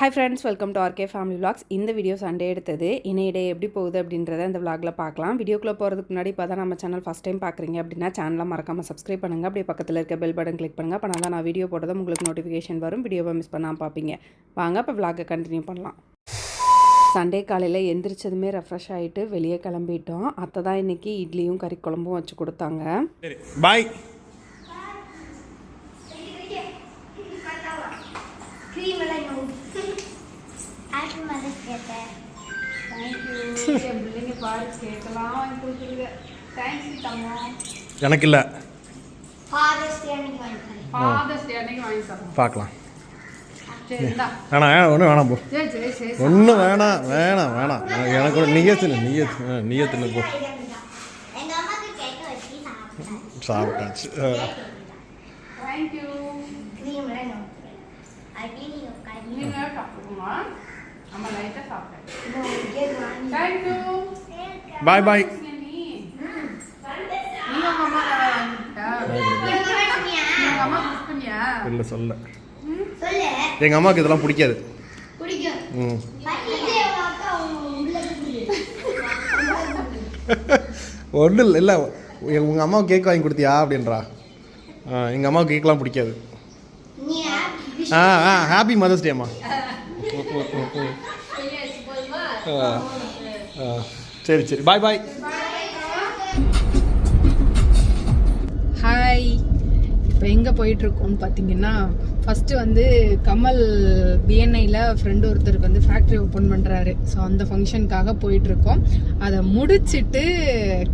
Hi friends, welcome to RK family vlogs. இந்த video Sunday எடுத்தது. இணைய டே எப்படி போகுது அப்படின்றத இந்த விலாகில் பார்க்கலாம். வீடியோக்குள்ளே போகிறதுக்கு முன்னாடி இப்போ தான் நம்ம சேனல் ஃபஸ்ட் டைம் பார்க்குறீங்க அப்படின்னா சேனலை மறக்காமல் சப்ஸ்கிரைப் பண்ணுங்கள். அப்படியே பக்கத்தில் இருக்க பெல் பட்டன் கிளிக் பண்ணுங்கள். அப்போ தான் நான் வீடியோ போட்டதும் உங்களுக்கு நோட்டிஃபிகேஷன் வரும். வீடியோவை மிஸ் பண்ணாமல் பார்ப்பீங்க. வாங்க இப்போ விலாகை கண்டினியூ பண்ணலாம். சண்டே காலையில் எந்திரிச்சதுமே ரெஃப்ரெஷ் ஆகிட்டு வெளியே கிளம்பிட்டோம். அத்தை தான் இன்றைக்கி இட்லியும் கறி குழம்பும் வச்சு கொடுத்தாங்க. பாய். எனக்கு இல்லை, பார்க்கலாம். வேணாம், ஒன்றும் வேணாம், போ. ஒன்றும் வேணாம் வேணாம் வேணாம் எனக்கு ஒரு நீயத்துல போ. சாப்பிட்டாச்சு. பாய் பாய். இல்லை சொல்ல, எங்கள் அம்மாவுக்கு இதெல்லாம் பிடிக்காது. ஒன்றும் இல்லை, இல்லை உங்கள் அம்மாவுக்கு கேக் வாங்கி கொடுத்தியா அப்படின்றா. எங்கள் அம்மாவுக்கு கேக்லாம் பிடிக்காது. ஹாப்பி மதர்ஸ் டேம்மா. சரி சரி, பாய் பாய். ஹாய். இப்போ எங்கே போயிட்டுருக்கோம்னு பார்த்தீங்கன்னா, ஃபஸ்ட்டு வந்து கமல் பிஎன்ஐயில் ஃப்ரெண்டு ஒருத்தருக்கு வந்து ஃபேக்ட்ரி ஓப்பன் பண்ணுறாரு. ஸோ அந்த ஃபங்க்ஷனுக்காக போயிட்டுருக்கோம். அதை முடிச்சுட்டு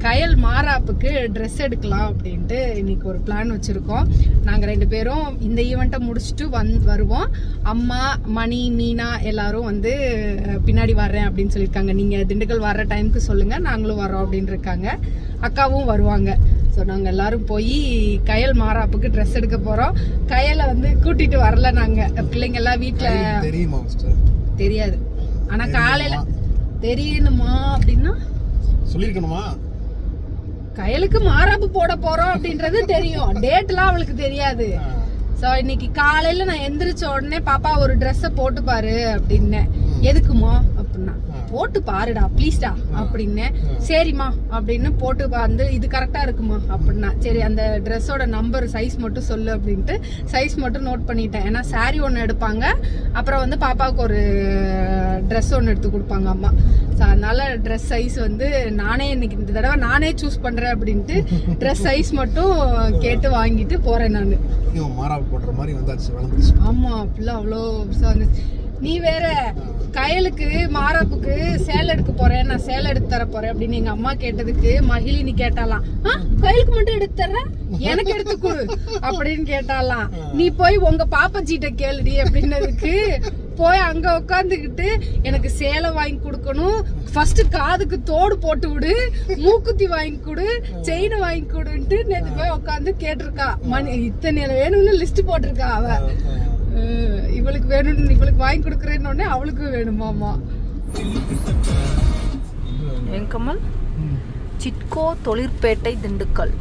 கயல் மாராப்புக்கு ட்ரெஸ் எடுக்கலாம் அப்படின்ட்டு இன்றைக்கி ஒரு பிளான் வச்சுருக்கோம். நாங்கள் 2 பேரும் இந்த ஈவெண்ட்டை முடிச்சுட்டு வருவோம். அம்மா, மணி, மீனா எல்லாரும் வந்து பின்னாடி வர்றேன் அப்படின்னு சொல்லியிருக்காங்க. நீங்கள் திண்டுக்கல் வர்ற டைமுக்கு சொல்லுங்கள், நாங்களும் வரோம் அப்படின்னு இருக்காங்க. அக்காவும் வருவாங்க. ஸோ நாங்கள் எல்லோரும் போய் கயல் மாராப்புக்கு ட்ரெஸ் எடுக்க போகிறோம். கயலை வந்து கூட்டிகிட்டு வரல. நாங்கள் பிள்ளைங்க எல்லாம் வீட்டில் தெரியாது. ஆனால் காலையில் தெரியணுமா அப்படின்னா சொல்லியிருக்கணுமா, கயலுக்கு மாராப்பு போட போகிறோம் அப்படின்றது தெரியும். டேட்லாம் அவளுக்கு தெரியாது. ஸோ இன்னைக்கு காலையில் நான் எந்திரிச்ச உடனே பாப்பா ஒரு ட்ரெஸ்ஸை போட்டு பாரு அப்படின்னேன். எதுக்குமா அப்படின்னா, போட்டு பாருடா ப்ளீஸ்டா அப்படின்னேன். சரிம்மா அப்படின்னு போட்டு வந்து இது கரெக்டாக இருக்குமா அப்படின்னா, சரி அந்த ட்ரெஸ்ஸோட நம்பர் சைஸ் மட்டும் சொல்லு அப்படின்ட்டு சைஸ் மட்டும் நோட் பண்ணிட்டேன். ஏன்னா சாரீ ஒன்று எடுப்பாங்க, அப்புறம் வந்து பாப்பாவுக்கு ஒரு ட்ரெஸ் ஒன்று எடுத்து கொடுப்பாங்க அம்மா. ஸோ அதனால ட்ரெஸ் சைஸ் வந்து நானே இன்னைக்கு இந்த தடவை நானே சூஸ் பண்ணுறேன் அப்படின்ட்டு ட்ரெஸ் சைஸ் மட்டும் கேட்டு வாங்கிட்டு போகிறேன். நான் போடுற மாதிரி வந்தாச்சு. ஆமா, அப்படிலாம் அவ்வளோ நீ வேற கயலுக்கு மாராப்புக்கு சேலை எடுக்க போறேன், நான் சேலை எடுத்து தர போறேன் அப்படின்னு எங்க அம்மா கேட்டதுக்கு மகிழினி கேட்டாலாம், கயலுக்கு மட்டும் எடுத்து தர்ற, எனக்கு எடுத்து கொடு அப்படின்னு கேட்டாலாம். நீ போய் உங்க பாப்பச்சிட்ட கேளுடி அப்படின்னதுக்கு போய் அங்க உட்காந்துக்கிட்டு எனக்கு சேலை வாங்கி கொடுக்கணும், ஃபர்ஸ்ட் காதுக்கு தோடு போட்டு விடு, மூக்குத்தி வாங்கி கொடு, செயின் வாங்கி கொடுன்ட்டு நேற்று போய் உட்காந்து கேட்டிருக்கா. இத்தனை வேணும்னு லிஸ்ட் போட்டிருக்கா அவ. இவளுக்கு வேணும்னு இவளுக்கு வாங்கி கொடுக்குறேன்னு அவளுக்கு வேணுமாமா. கமல் சிட்கோ தொழிற்பேட்டை திண்டுக்கல்.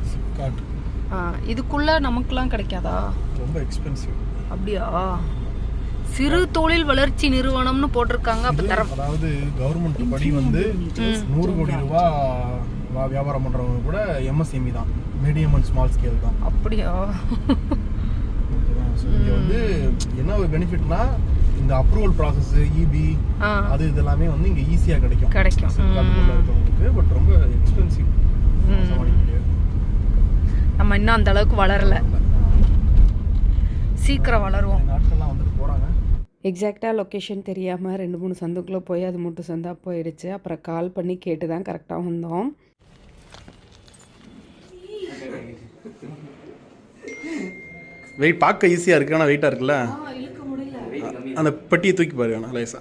இதுக்குள்ள நமக்குலாம் கிடைக்காதா? ரொம்ப எக்ஸ்பென்சிவ். அப்படியா? சிறு தொழில் வளர்ச்சி நிறுவனம்னு போட்டிருக்காங்க. அப்ப தரம், அதாவது கவர்மெண்ட் படி வந்து 100 கோடி ரூபாய் வியாபாரம் பண்றவங்க கூட எம்எஸ்எம்இ தான், மீடியம் அண்ட் ஸ்மால் ஸ்கேல் தான். அப்படியா? இங்க வந்து என்ன ஒரு பெனிஃபிட்னா, இந்த அப்ரூவல் ப்ராசஸ், இபி அது இதெல்லாமே வந்து இங்க ஈஸியா கிடைக்கும். பட் ரொம்ப எக்ஸ்பென்சிவ். நம்ம இன்னும் அந்த அளவுக்கு வளரல, சீக்கிரம் வளருவோம். நாட்கள்லாம் வந்துட்டு போறாங்க. எக்ஸாக்டாக லொக்கேஷன் தெரியாமல் 2-3 சந்துக்குள்ளே போய் அது மட்டும் சந்தாக போயிடுச்சு. அப்புறம் கால் பண்ணி கேட்டு தான் கரெக்டாக வந்தோம். வெயிட் பார்க்க ஈஸியாக இருக்குது, ஆனால் வெயிட்டாக இருக்குல்ல. அந்த பெட்டியை தூக்கி பாரு லேசா.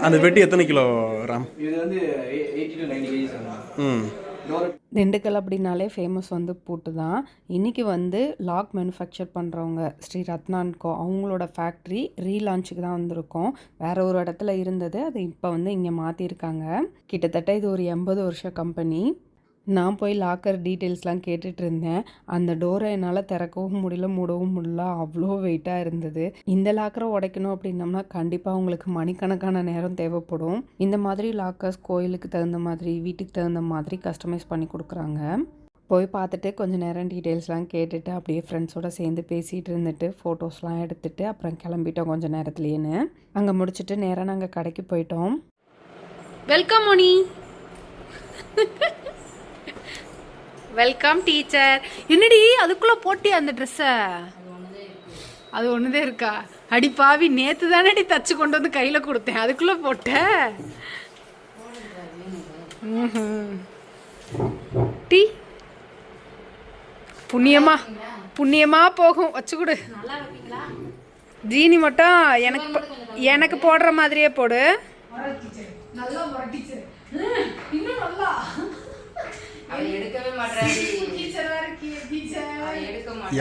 அந்த பெட்டி எத்தனை கிலோ ராம்? இது வந்து 80 to 90 kg. திண்டுக்கல் அப்படின்னாலே ஃபேமஸ் வந்து பூட்டு தான். இன்றைக்கி வந்து லாக் மேனுஃபேக்சர் பண்ணுறவங்க ஸ்ரீ ரத்னான்கோ அவங்களோட ஃபேக்ட்ரி ரீலான்ச்சுக்கு தான் வந்திருக்கோம். வேறு ஒரு இடத்துல இருந்தது, அது இப்போ வந்து இங்கே மாற்றிருக்காங்க. கிட்டத்தட்ட இது ஒரு 80 வருஷ கம்பெனி. நான் போய் லாக்கர் டீட்டெயில்ஸ்லாம் கேட்டுட்டு இருந்தேன். அந்த டோரை என்னால் திறக்கவும் முடியல, மூடவும் முடியல. அவ்வளோ வெயிட்டாக இருந்தது. இந்த லாக்கரை உடைக்கணும் அப்படின்னம்னா கண்டிப்பாக உங்களுக்கு மணிக்கணக்கான நேரம் தேவைப்படும். இந்த மாதிரி லாக்கர்ஸ் கோயிலுக்கு தகுந்த மாதிரி, வீட்டுக்கு தகுந்த மாதிரி கஸ்டமைஸ் பண்ணி கொடுக்குறாங்க. போய் பார்த்துட்டு கொஞ்சம் நேரம் டீட்டெயில்ஸ்லாம் கேட்டுட்டு அப்படியே ஃப்ரெண்ட்ஸோடு சேர்ந்து பேசிகிட்டு இருந்துட்டு ஃபோட்டோஸ்லாம் எடுத்துகிட்டு அப்புறம் கிளம்பிட்டோம் கொஞ்சம் நேரத்துலேன்னு. அங்கே முடிச்சுட்டு நேராக நாங்கள் கடைக்கு போயிட்டோம். வெல்கம் மோனி. Welcome teacher. என்னடி அதுக்குள்ளே போட்டி அந்த ட்ரெஸ்ஸை? அது ஒன்றுதே இருக்கா? அடி பாவி, நேற்று தானடி தச்சு கொண்டு வந்து கையில் கொடுத்தேன், அதுக்குள்ளே போட்ட. டீ புண்ணியமா போகும், வச்சு கொடு. ஜீனி மட்டும் எனக்கு போடுற மாதிரியே போடு.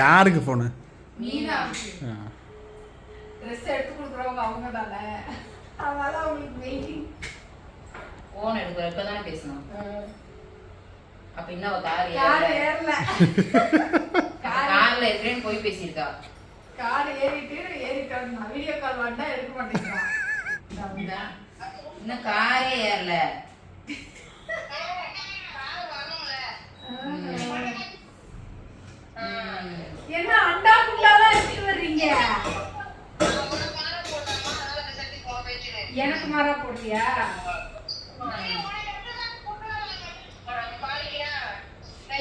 யாருக்கு போனு? போன் எடுக்கிற இப்பதானே பேசணும். அப்ப இன்னும் கார்ல இருக்கிறேன்னு போய் பேசியிருக்கா. கார் ஏறிட்டான், வீடியோ கால் வந்தா எடுக்க மாட்டேங்கிறான். இன்னும் காரே ஏறல. என்ன அண்டாக்குள்ளாதான் எடுத்துட்டு வர்றீங்க? எனக்கு மாறா போட்டியா?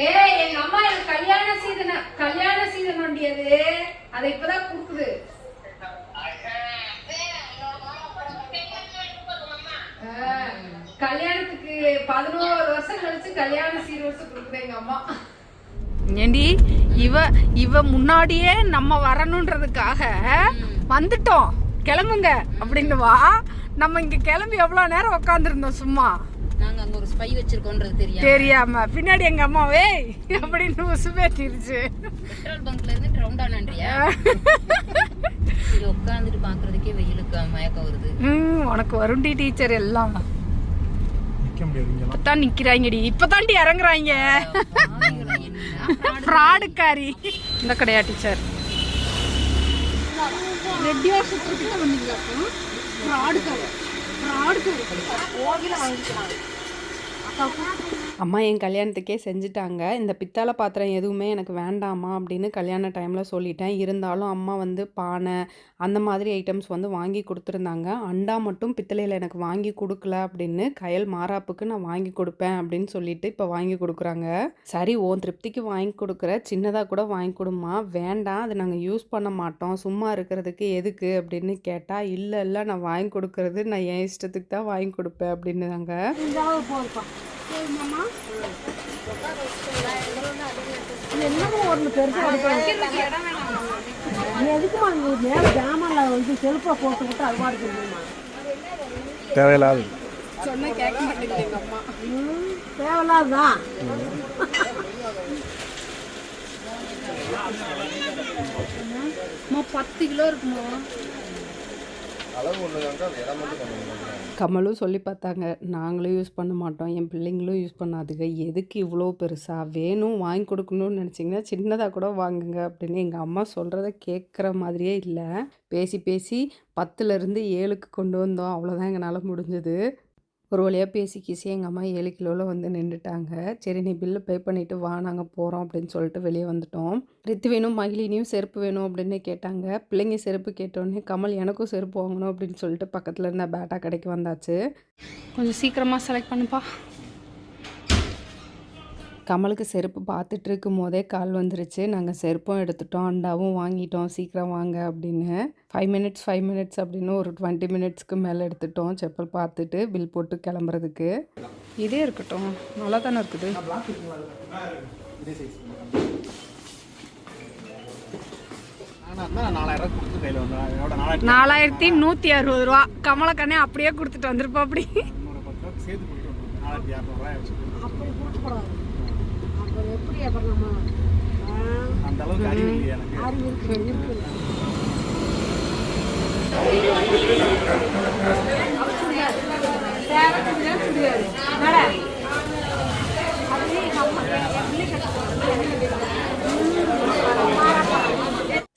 ஏய், எங்க அம்மா எனக்கு கல்யாண சீதன் வண்டியது, அதை இப்பதான் குடுக்குது. கல்யாணத்துக்கு 11 வருஷம் கழிச்சு கல்யாண சீர்வரிசை கொடுக்குது எங்க அம்மா. ஏண்டி இவ முன்னாடியே நம்ம வரணுன்றதுக்காக வந்துட்டோம், கிளம்புங்க அப்படின்னு வா. நம்ம இங்க கிளம்பி எவ்வளவு நேரம் உட்காந்துருந்தோம் சும்மா. நாங்க அங்க ஒரு ஸ்பை வச்சிருக்கோன்றது தெரியாம பின்னாடி எங்க அம்மாவே அப்படின்னு உசுபேத்திருச்சு. பெட்ரோல் பங்க்ல இருந்து ரவுண்ட் ஆனான்றியா? இது உட்கார்ந்துட்டு பாக்குறதுக்கே வெயிலுக்கு மயக்கம் வருது. உனக்கு வருண்டி டீச்சர் எல்லாம் நிக்க முடியாது. இப்பதான் நிக்கிறாங்கடி, இப்பதாண்டி இறங்குறாங்க. ஃப்ராடுக்காரி. இந்த கடையா டீச்சர்? ரெட்டியா சுத்திட்டு வந்தீங்களா? ஃப்ராடுக்காரி. அம்மா என் கல்யாணத்துக்கே செஞ்சுட்டாங்க. இந்த பித்தளை பாத்திரம் எதுவுமே எனக்கு வேண்டாமா அப்படின்னு கல்யாண டைமில் சொல்லிட்டேன். இருந்தாலும் அம்மா வந்து பானை அந்த மாதிரி ஐட்டம்ஸ் வந்து வாங்கி கொடுத்துருந்தாங்க. அண்டா மட்டும் பித்தளையில் எனக்கு வாங்கி கொடுக்கல அப்படின்னு கயல் மாறாப்புக்கு நான் வாங்கி கொடுப்பேன் அப்படின்னு சொல்லிட்டு இப்போ வாங்கி கொடுக்குறாங்க. சரி, உன் திருப்திக்கு வாங்கி கொடுக்குற, சின்னதாக கூட வாங்கி கொடுமா. வேண்டாம், அது நாங்கள் யூஸ் பண்ண மாட்டோம், சும்மா இருக்கிறதுக்கு எதுக்கு அப்படின்னு கேட்டால், இல்லை நான் வாங்கி கொடுக்கறது நான் என் இஷ்டத்துக்கு தான் வாங்கி கொடுப்பேன் அப்படின்னு தாங்க. தேவையில்லாது சொன்னா கேட்க மாட்டேங்குது எங்க அம்மா. தேவையில்லாதான் 10 கிலோ இருக்குமா? கமலும் சொல்லி பார்த்தாங்க, நாங்களும் யூஸ் பண்ண மாட்டோம், என் பிள்ளைங்களும் யூஸ் பண்ணாதுங்க, எதுக்கு இவ்வளோ பெருசாக வேணும், வாங்கி கொடுக்கணும்னு நினச்சிங்கன்னா சின்னதாக கூட வாங்குங்க அப்படின்னு. எங்கள் அம்மா சொல்கிறத கேட்குற மாதிரியே இல்லை. பேசி 10லேருந்து 7க்கு கொண்டு வந்தோம், அவ்வளோதான் எங்களால் முடிஞ்சது. ஒரு வழியாக பேசி எங்கள் அம்மா 7 கிலோவில் வந்து நின்றுட்டாங்க. சரி, நீ பில்லு பே பண்ணிவிட்டு வா, நாங்கள் போகிறோம் அப்படின்னு சொல்லிட்டு வெளியே வந்துட்டோம். ரித்துவேனும் மகிழினியும் செருப்பு வேணும் அப்படின்னு கேட்டாங்க. பிள்ளைங்க செருப்பு கேட்டோடனே கமல் எனக்கும் செருப்பு வாங்கணும் அப்படின்னு சொல்லிட்டு பக்கத்தில் இருந்த பேட்டா கடைக்கு வந்தாச்சு. கொஞ்சம் சீக்கிரமாக செலக்ட் பண்ணுப்பா. கமலுக்கு செருப்பு பார்த்துட்டு இருக்கும் போதே கால் வந்துருச்சு. நாங்கள் செருப்பும் எடுத்துட்டோம், அண்டாவும் வாங்கிட்டோம், சீக்கிரம் வாங்க அப்படின்னு. 5 மினிட்ஸ் அப்படின்னு ஒரு 20 மினிட்ஸ்க்கு மேலே எடுத்துட்டோம் செப்பல் பார்த்துட்டு பில் போட்டு கிளம்புறதுக்கு. இதே இருக்கட்டும், நல்லா தானே இருக்குது. 4160 ரூபா. கமலக்கண்ணே அப்படியே கொடுத்துட்டு வந்திருப்பா. அப்படி எப்படி அப்புறம் நம்ம அந்த அளவுக்கு அறிவு எனக்கு. அறிவு இருக்கு.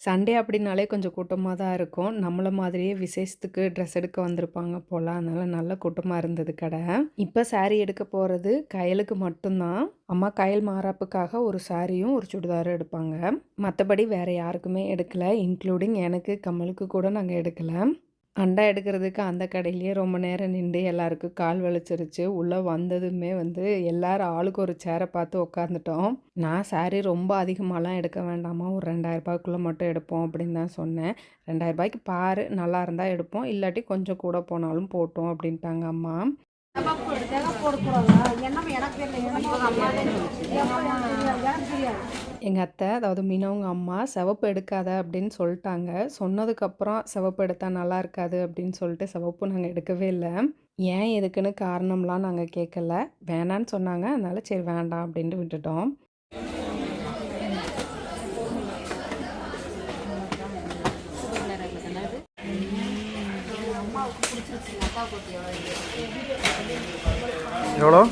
சண்டே அப்படின்னாலே கொஞ்சம் கூட்டமாக தான் இருக்கும். நம்மள மாதிரியே விசேஷத்துக்கு ட்ரெஸ் எடுக்க வந்திருப்பாங்க போல். அதனால் நல்ல கூட்டமாக இருந்தது கடை. இப்போ சாரீ எடுக்க போகிறது கயலுக்கு மட்டும்தான். அம்மா கயல் மாறாப்புக்காக ஒரு சாரியும் ஒரு சுடிதாரும் எடுப்பாங்க. மற்றபடி வேறு யாருக்குமே எடுக்கலை, இன்க்ளூடிங் எனக்கு கமலுக்கு கூட நாங்கள் எடுக்கலை. அண்டா எடுக்கிறதுக்கு அந்த கடையிலேயே ரொம்ப நேரம் நின்று எல்லாருக்கும் கால் வலிச்சிருச்சு. உள்ளே வந்ததுமே எல்லாரும் ஆளுக்கு ஒரு சேரை பார்த்து உட்காந்துட்டோம். நான் சாரீ ரொம்ப அதிகமாகலாம் எடுக்க வேண்டாமா, ஒரு 2000 ரூபாய்க்குள்ளே மட்டும் எடுப்போம் அப்படின்னு தான் சொன்னேன். 2000 ரூபாய்க்கு பாரு, நல்லா இருந்தால் எடுப்போம், இல்லாட்டி கொஞ்சம் கூட போனாலும் போட்டோம் அப்படின்ட்டாங்க அம்மா. எங்கள் அத்தை, அதாவது மீனவங்க அம்மா, சிவப்பு எடுக்காத அப்படின்னு சொல்லிட்டாங்க. சொன்னதுக்கப்புறம் சிவப்பு எடுத்தால் நல்லா இருக்காது அப்படின்னு சொல்லிட்டு சிவப்பு நாங்கள் எடுக்கவே இல்லை. ஏன் எதுக்குன்னு காரணம்லாம் நாங்கள் கேட்கல, வேணான்னு சொன்னாங்க. அதனால சரி வேண்டாம் அப்படின்ட்டு விட்டுட்டோம். எவ்வளோ?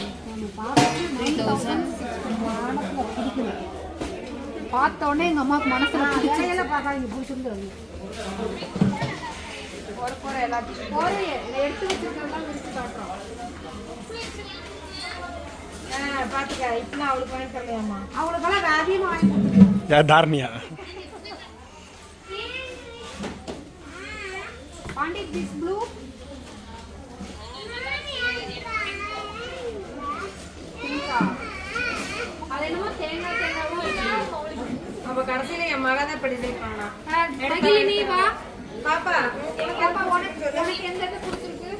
பார்த்தோன்னே எங்கள் அம்மாவுக்கு மனசில் பிடிச்சல பார்க்காதீங்க, பிடிச்சிருந்து எடுத்து வச்சுருக்கலாம் விரிச்சு காட்டுறோம். பார்த்துக்க, இப்பெல்லாம் அவளுக்கு வாங்கி தரலையாம்மா, அவளுக்கெல்லாம் அதிகமாக வாங்கி கொடுத்துருக்கோம். தாரணியா பாண்டிக் திஸ் ப்ளூ அது என்னமோ தேங்காய் அப்ப கடைசியில என் மகன் தான் இப்படி செய்வானா. நீ வா பாப்பா, உனக்கு எந்த இது பிடிச்சிருக்கு?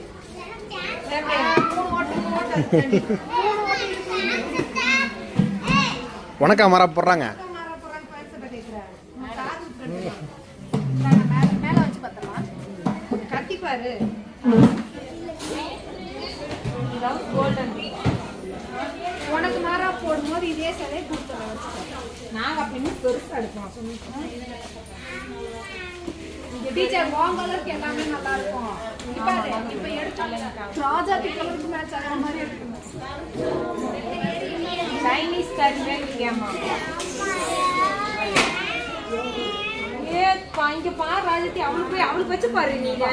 3 ஓட்டு உனக்கா மர போடுறாங்க. மேல வச்சு பார்த்தமா கட்டி பாரு. உனக்கு மாறா போடும்போது இதே சிலையை கொடுத்துறேன். நாங்கள் அப்ப இன்னும் பெருசாக எடுப்போம். டீச்சர் வாங்கலருக்கு எல்லாமே நல்லா இருக்கும். இப்போ எடுத்து ராஜாத்தி கலருக்கு மேட்ச் ஆகிற மாதிரி எடுக்கணும். சைனீஸ் கருவே கேமா இங்க பாரு ராஜாத்தி, அவளுக்கு வச்சு பாரு. நீங்க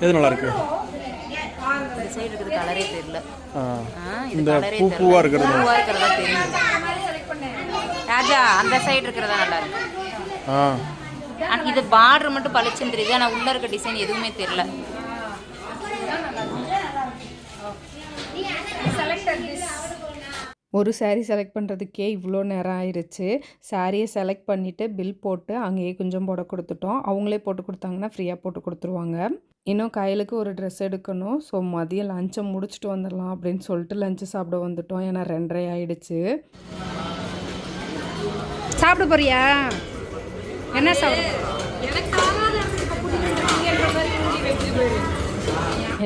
எது நல்லா இருக்கு? கலரே தெரியல. இந்த பூவா இருக்கிறது ராஜா, அந்த சைடு இருக்கிறதா நல்லா இருக்கு. இது பார்டர் மட்டும் பளிச்சுன்னு தெரியுது, ஆனா உள்ள இருக்க டிசைன் எதுவுமே தெரியல. ஒரு சாரீ செலக்ட் பண்ணுறதுக்கே இவ்வளோ நேரம் ஆயிடுச்சு. சாரியை செலக்ட் பண்ணிவிட்டு பில் போட்டு அங்கேயே கொஞ்சம் போட கொடுத்துட்டோம். அவங்களே போட்டு கொடுத்தாங்கன்னா ஃப்ரீயாக போட்டு கொடுத்துருவாங்க. இன்னும் கையிலுக்கு ஒரு ட்ரெஸ் எடுக்கணும். ஸோ மதியம் லஞ்சை முடிச்சுட்டு வந்துடலாம் அப்படின்னு சொல்லிட்டு லஞ்சு சாப்பிட வந்துட்டோம். ஏன்னா 2:30 ஆயிடுச்சு. சாப்பிட போறியா? என்ன சாப்பிட?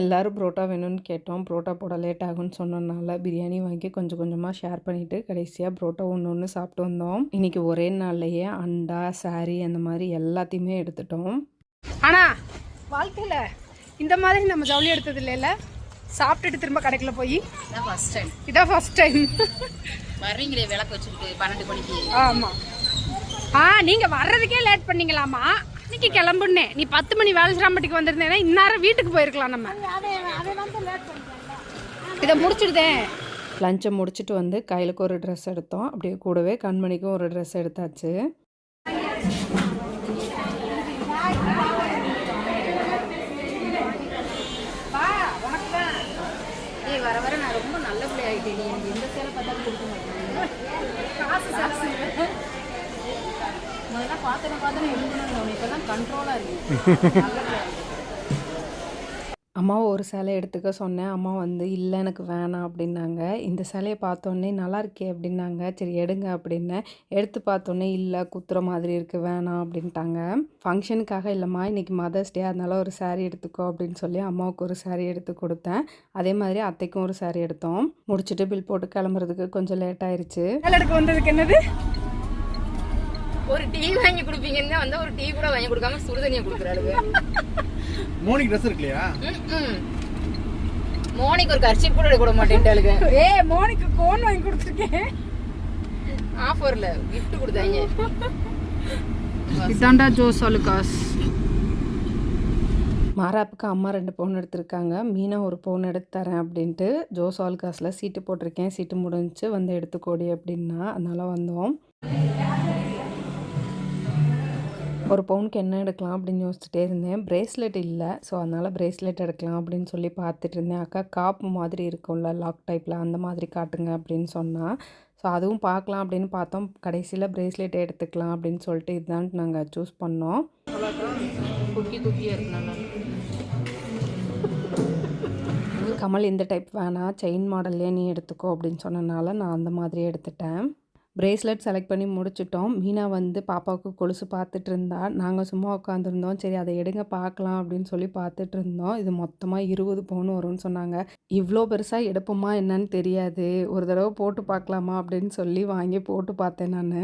எல்லோரும் புரோட்டா வேணும்னு கேட்டோம். புரோட்டா போட லேட் ஆகும்னு சொன்னனால பிரியாணி வாங்கி கொஞ்சம் கொஞ்சமாக ஷேர் பண்ணிவிட்டு கடைசியாக புரோட்டா ஒன்று சாப்பிட்டு வந்தோம். இன்றைக்கி ஒரே நாள்லையே அண்டா, சாரி அந்த மாதிரி எல்லாத்தையுமே எடுத்துட்டோம். ஆனால் வாழ்க்கையில் இந்த மாதிரி நம்ம ஜவுளி எடுத்தது இல்லைல்ல. சாப்பிட்டுட்டு திரும்ப கடைக்குள்ள போய் இதான் ஃபர்ஸ்ட் டைம் வர்றீங்களே விளக்கு வச்சுக்கிட்டு 12 மணிக்கு. ஆமாம். நீங்கள் வர்றதுக்கே லேட் பண்ணீங்களாமா. இன்னைக்கு கிளம்புனேன். நீ 10 மணி வேலைசிராம்பட்டிக்கு வந்திருந்தேன்னா இந்நேரம் வீட்டுக்கு போயிருக்கலாம். நம்ம இதை முடிச்சுடுதேன். லஞ்சை முடிச்சுட்டு வந்து கையிலுக்கு ஒரு ட்ரெஸ் எடுத்தோம். அப்படியே கூடவே கண்மணிக்கும் ஒரு ட்ரெஸ் எடுத்தாச்சு. வர வர நான் ரொம்ப நல்ல பிள்ளை ஆகிட்டேன். எனக்கு எந்த சேலை பார்த்தாலும் கொடுக்க மாட்டேன். காசு முதல்ல பார்த்தேன்னு எழுதணும். இப்போதான் கண்ட்ரோலாக இருக்கு. அம்மாவை ஒரு சேலை எடுத்துக்க சொன்னேன். அம்மா இல்லை எனக்கு வேணாம் அப்படின்னாங்க. இந்த சேலையை பார்த்தோன்னே நல்லா இருக்கே அப்படின்னாங்க. சரி எடுங்க அப்படின்னேன். எடுத்து பார்த்தோன்னே இல்லை குத்துற மாதிரி இருக்குது, வேணாம் அப்படின்ட்டாங்க. ஃபங்க்ஷனுக்காக இல்லைம்மா, இன்றைக்கி மதர்ஸ் டே, அதனால ஒரு சாரீ எடுத்துக்கோ அப்படின்னு சொல்லி அம்மாவுக்கு ஒரு சாரீ எடுத்து கொடுத்தேன். அதே மாதிரி அத்தைக்கும் ஒரு சாரீ எடுத்தோம். முடிச்சுட்டு பில் போட்டு கிளம்புறதுக்கு கொஞ்சம் லேட் ஆயிடுச்சு. எடுக்க வந்ததுக்கு என்னது ஒரு டீ வாங்கி கொடுப்பீங்கன்னா வந்து ஒரு டீ கூட வாங்கி கொடுக்காம சுடுதண்ணியை கொடுக்குறாளுங்க. மோனிக்கு ட்ரெஸ் இருக்குல்லையா? மோனிக்கு ஒரு கர்ச்சீப் கூட எடுக்க விட மாட்டேன்ட்டாளுங்க. மோனிக்கு கோன் வாங்கி கொடுத்துருக்கேன் ஆஃபர்ல கிஃப்ட் கொடுத்தாங்க. இதாண்டா ஜோஸ் ஆலுகாஸ். மாராப்புக்கு அம்மா 2 பவுன் எடுத்திருக்காங்க. மீனா 1 பவுன் எடுத்து தரேன் அப்படின்ட்டு ஜோஸ் ஆலுகாஸில் சீட்டு போட்டிருக்கேன். சீட்டு முடிஞ்சு வந்து எடுத்துக்கோடி அப்படின்னா அதனால வந்தோம். 1 பவுனுக்கு என்ன எடுக்கலாம் அப்படின்னு யோசிச்சுட்டே இருந்தேன். பிரேஸ்லெட் இல்லை, ஸோ அதனால் பிரேஸ்லெட் எடுக்கலாம் அப்படின்னு சொல்லி பார்த்துட்டு இருந்தேன். அக்கா காப்பு மாதிரி இருக்கும்ல லாக் டைப்பில், அந்த மாதிரி காட்டுங்க அப்படின்னு சொன்னால், ஸோ அதுவும் பார்க்கலாம் அப்படின்னு பார்த்தோம். கடைசியில் பிரேஸ்லெட் எடுத்துக்கலாம் அப்படின்னு சொல்லிட்டு இதுதான் நாங்கள் சூஸ் பண்ணோம். குக்கி குக்கியாக இருக்கு நல்லா. கமல் இந்த டைப் வேணாம், செயின் மாடல்லே நீ எடுத்துக்கோ அப்படின்னு சொன்னனால நான் அந்த மாதிரியே எடுத்துட்டேன். பிரேஸ்லெட் செலக்ட் பண்ணி முடிச்சிட்டோம். மீனா வந்து பாப்பாவுக்கு கொலுசு பார்த்துட்டு இருந்தா. நாங்கள் சும்மா உட்காந்துருந்தோம். சரி அதை எடுங்க பார்க்கலாம் அப்படின்னு சொல்லி பார்த்துட்டு இருந்தோம். இது மொத்தமாக 20 பவுன் வரும்னு சொன்னாங்க. இவ்வளோ பெருசாக எடுப்போமா என்னன்னு தெரியாது, ஒரு தடவை போட்டு பார்க்கலாமா அப்படின்னு சொல்லி வாங்கி போட்டு பார்த்தேன் நான்.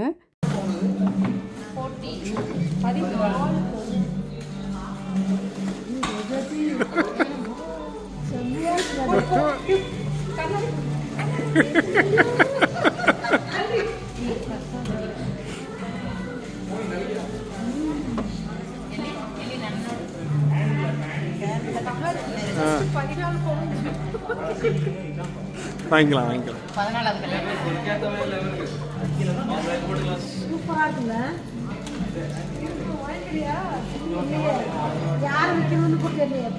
வாங்கிக்கலாம் வாங்கிக்கலாம். 14வது சூப்பரா இருக்குல்ல? யார் வைக்கணும்னு கூட தெரியல.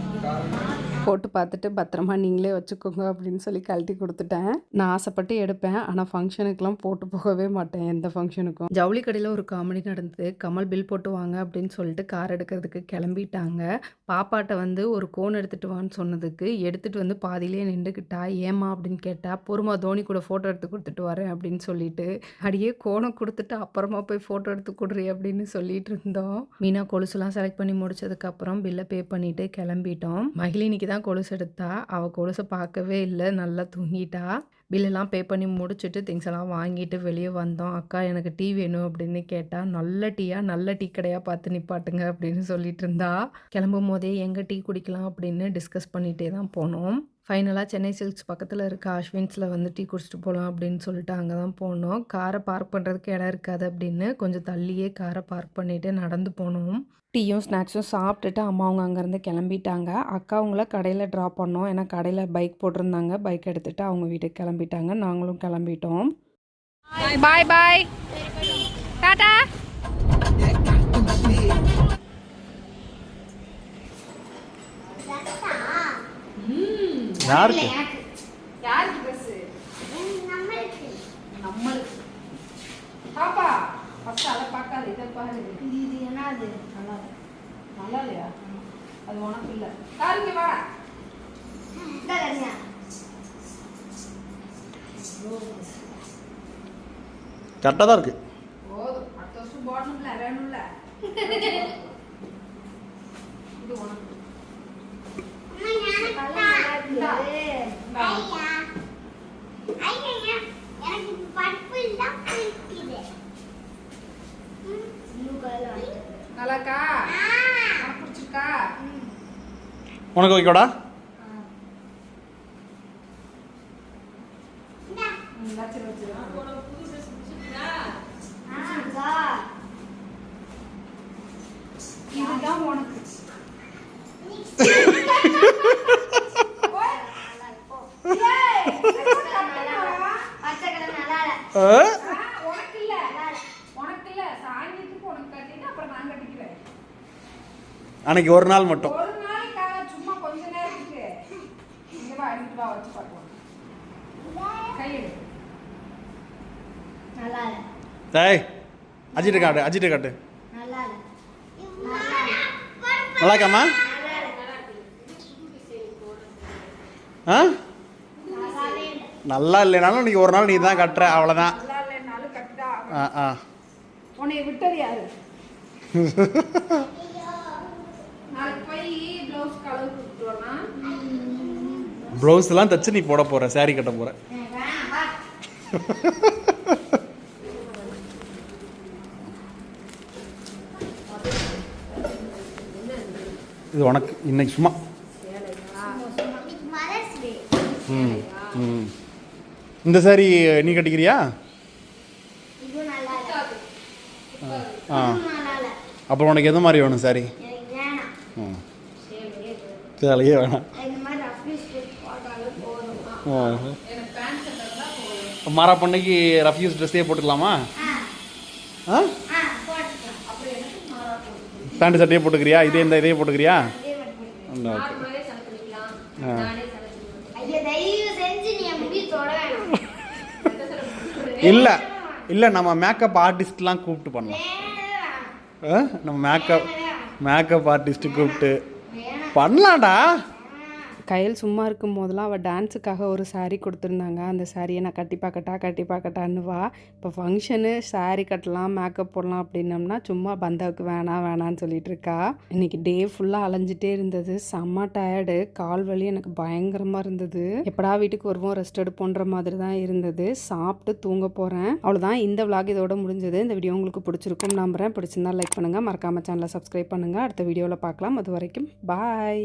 போட்டு பார்த்துட்டு பத்திரமா நீங்களே வச்சுக்கோங்க அப்படின்னு சொல்லி கழட்டி கொடுத்துட்டேன். நான் ஆசைப்பட்டு எடுப்பேன், ஆனால் ஃபங்க்ஷனுக்குலாம் போட்டு போகவே மாட்டேன் எந்த ஃபங்க்ஷனுக்கும். ஜவுளி கடையில் ஒரு காமெடி நடந்தது. கமல் பில் போட்டு வாங்க அப்படின்னு சொல்லிட்டு கார் எடுக்கிறதுக்கு கிளம்பிட்டாங்க. பாப்பாட்ட வந்து ஒரு கோன் எடுத்துகிட்டு வான்னு சொன்னதுக்கு எடுத்துகிட்டு வந்து பாதியிலே நின்றுக்கிட்டா. ஏமா அப்படின்னு கேட்டால், பொறுமா தோனி கூட ஃபோட்டோ எடுத்து கொடுத்துட்டு வரேன் அப்படின்னு சொல்லிட்டு, அடியே கோனை கொடுத்துட்டு அப்புறமா போய் ஃபோட்டோ எடுத்து கொடுறி அப்படின்னு சொல்லிட்டு இருந்தோம். மீனா கொலுசுலாம் செலக்ட் பண்ணி முடிச்சதுக்கப்புறம் பில்லை பே பண்ணிட்டு கிளம்பிட்டோம். மகிழினிக்கு தான் கொலுசு எடுத்தா. அவள் கொலுசை பார்க்கவே இல்லை, நல்லா தூங்கிட்டா. பில்லெல்லாம் பே பண்ணி முடிச்சுட்டு திங்ஸ் எல்லாம் வாங்கிட்டு வெளியே வந்தோம். அக்கா எனக்கு டீ வேணும் அப்படின்னு கேட்டால், நல்ல டீயா, நல்ல டீ கடையாக பார்த்து நிப்பாட்டுங்க அப்படின்னு சொல்லிட்டு இருந்தா. கிளம்பும் போதே எங்கே டீ குடிக்கலாம் அப்படின்னு டிஸ்கஸ் பண்ணிகிட்டே தான் போனோம். ஃபைனலாக சென்னை சில்க்ஸ் பக்கத்தில் இருக்க அஸ்வின்ஸில் வந்து டீ குடிச்சிட்டு போகலாம் அப்படின்னு சொல்லிட்டு அங்கே தான் போனோம். காரை பார்க் பண்ணுறதுக்கு இடம் இருக்காது அப்படின்னு கொஞ்சம் தள்ளியே காரை பார்க் பண்ணிவிட்டு நடந்து போனோம். டீயும் ஸ்நாக்ஸும் சாப்பிட்டுட்டு அம்மா அவங்க அங்கேருந்து கிளம்பிட்டாங்க. அக்கா அவங்கள கடையில் ட்ராப் பண்ணோம். ஏன்னா கடையில் பைக் போட்டிருந்தாங்க. பைக் எடுத்துகிட்டு அவங்க வீட்டுக்கு கிளம்பிட்டாங்க. நாங்களும் கிளம்பிட்டோம். பாய் பாய், டாடா. யாருக்கு? யாருக்கு ட்ரெஸ்? நம்மளுக்கு. பாப்பா ஃபர்ஸ்ட் அதை பார்க்காத, இதை பாரு. இது என்னது? நல்லா இல்லை. நல்லா இல்லையா? அது உனக்கு இல்லை. காரிங்க வாடா. கரெக்டாக தான் இருக்கு. போதும், அடுத்த வருஷம் போடணும்ல, வேணும்ல. இது உனக்கு. நல்லாக்கா? உனக்கு பிடிச்சிருக்கா? உனக்கு ஓகேடா? இதுதான் உனக்கு. உனக்கு இல்ல, உனக்கு இல்ல. சாயந்தரத்துக்கு உனக்கு கட்டிட்டு அப்புறம் நான் கட்டிக்கிறேன். அன்னைக்கு ஒரு நாள் மட்டும். ஒரு நாளைக்காக சும்மா கொஞ்ச நேரத்துக்கு. இங்க வா, இங்க வா, வச்சு பார்க்கலாம். கையெடு. நல்லா இல்ல. டேய் அஜிட்ட காட்டு, அஜிட்ட காட்டு. நல்லா இல்ல. நல்லா இருக்காமா? ஆ நல்லா இல்லைனாலும் நீ ஒரு நாள் நீ தான் கட்டுற, அவ்வளோதான். நல்லா இல்லைனாலும் கட்டிட்டா. ஆ உன்னை விட்டது யாரு? நாளைக்கு போய் ப்ளவுஸ் கலர் கொடுத்துட்டு வரலாம். ப்ளவுஸ்லாம் தச்சு நீ போட போற, சாரி கட்ட போற. இது உனக்கு இன்னைக்கு சும்மா. ம் ம் இந்த சாரி நீ கட்டிக்கிறியா? ஆ அப்புறம் உனக்கு எந்த மாதிரி வேணும் சாரி? ம் சேலையே வேணாம். மாறா பண்ணைக்கு ரஃப்யூஸ் ட்ரெஸ்ஸே போட்டுக்கலாமா? ஆ பேண்ட் சட்டையே போட்டுக்கிறியா? இதே போட்டுக்கிறியா? இல்லை இல்லை நம்ம மேக்கப் ஆர்டிஸ்ட்லாம் கூப்பிட்டு பண்ணலாம். நம்ம மேக்கப் ஆர்டிஸ்ட்டு கூப்பிட்டு பண்ணலாம்டா. கையில் சும்மா இருக்கும் போதெல்லாம் அவள் டான்ஸுக்காக ஒரு saree கொடுத்துருந்தாங்க. அந்த சாரியை நான் கட்டி பார்க்கட்டான்னுவா. இப்போ ஃபங்க்ஷனு saree கட்டலாம், மேக்கப் போடலாம் அப்படின்னம்னா சும்மா பந்தாவுக்கு வேணான்னு சொல்லிட்டு இருக்கா. இன்னைக்கு டே ஃபுல்லாக அலைஞ்சிட்டே இருந்தது. செம்ம டயர்டு, கால் வலி எனக்கு பயங்கரமாக இருந்தது. எப்படா வீட்டுக்கு வருவோம், ரெஸ்ட் எடுப்போன்ற மாதிரி தான் இருந்தது. சாப்பிட்டு தூங்க போகிறேன். அவ்வளோதான், இந்த விளாக் இதோட முடிஞ்சது. இந்த வீடியோ உங்களுக்கு பிடிச்சிருக்கும் நம்புறேன். பிடிச்சிருந்தா லைக் பண்ணுங்கள், மறக்காமல் சேனலை சப்ஸ்கிரைப் பண்ணுங்கள். அடுத்த வீடியோவில் பார்க்கலாம். அது வரைக்கும் பாய்.